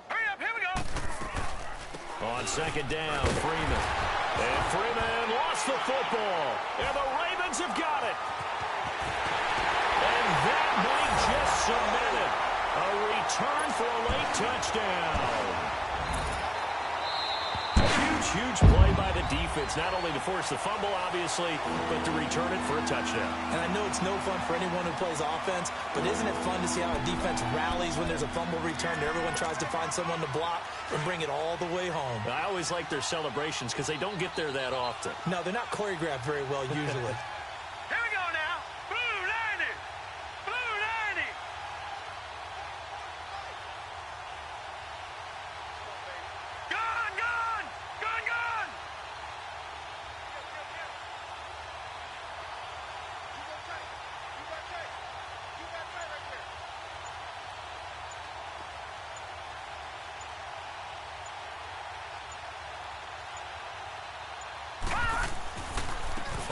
Hurry up, here we go. On second down, Freeman. And Freeman lost the football. And the Ravens have got it. And that might just cement it. A return for a late touchdown. Huge play by the defense, not only to force the fumble, obviously, but to return it for a touchdown. And I know it's no fun for anyone who plays offense, but isn't it fun to see how a defense rallies when there's a fumble return and everyone tries to find someone to block and bring it all the way home? I always like their celebrations because they don't get there that often. No, they're not choreographed very well usually. Here we go now. Blue 90. Blue 90. Gone.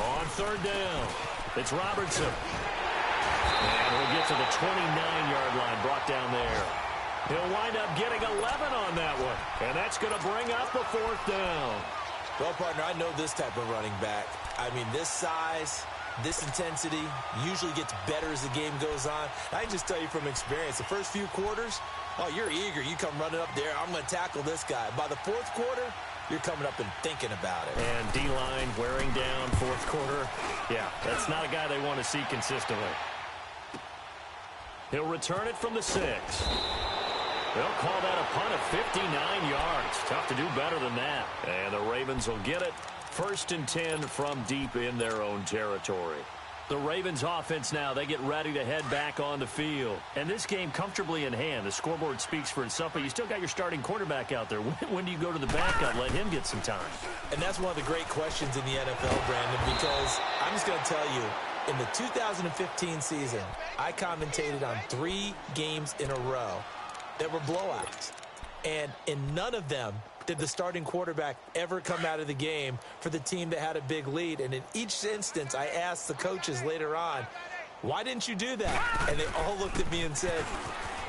On third down, it's Robertson. And we'll get to the 29-yard line, brought down there. He'll wind up getting 11 on that one. And that's going to bring up the 4th down. Well, partner, I know this type of running back. I mean, this size, this intensity usually gets better as the game goes on. I can just tell you from experience, the first few quarters, oh, you're eager. You come running up there, I'm going to tackle this guy. By the 4th quarter, you're coming up and thinking about it. And D-line wearing down 4th quarter. Yeah, that's not a guy they want to see consistently. He'll return it from the 6. They'll call that a punt of 59 yards. Tough to do better than that. And the Ravens will get it. 1st and 10 from deep in their own territory. The Ravens offense now, they get ready to head back on the field. And this game comfortably in hand. The scoreboard speaks for itself, but you still got your starting quarterback out there. When do you go to the backup? Let him get some time. And that's one of the great questions in the NFL, Brandon, because I'm just going to tell you, in the 2015 season, I commentated on 3 games in a row that were blowouts. And in none of them did the starting quarterback ever come out of the game for the team that had a big lead. And in each instance, I asked the coaches later on, why didn't you do that? And they all looked at me and said,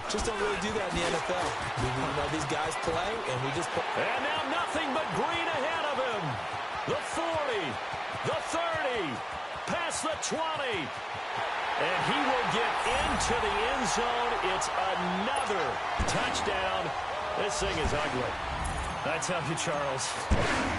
just don't really do that in the NFL. You know, these guys play, and we just play. And now nothing but green ahead of him. The 40, the 30, past the 20. And he will get into the end zone. It's another touchdown. This thing is ugly. I tell you, Charles,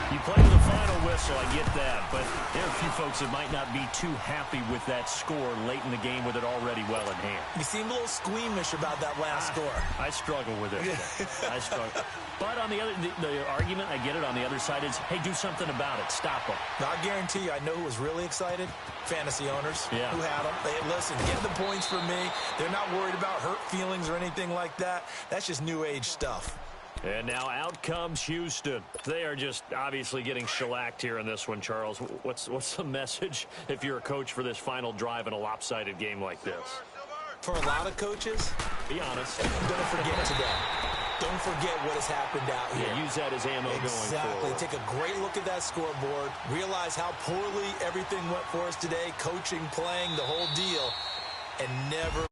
you play with a final whistle, I get that, but there are a few folks that might not be too happy with that score late in the game with it already well in hand. You seem a little squeamish about that last score. I struggle with it. I struggle. But on the other, the argument, I get it, on the other side is, hey, do something about it. Stop them. Now, I guarantee you, I know who was really excited. Fantasy owners who had them. They listen, get the points for me. They're not worried about hurt feelings or anything like that. That's just new age stuff. And now out comes Houston. They are just obviously getting shellacked here in this one, Charles. What's the message if you're a coach for this final drive in a lopsided game like this? For a lot of coaches, be honest, don't forget today. don't forget what has happened out here. Yeah, use that as ammo going forward. Take a great look at that scoreboard. Realize how poorly everything went for us today, coaching, playing, the whole deal, and never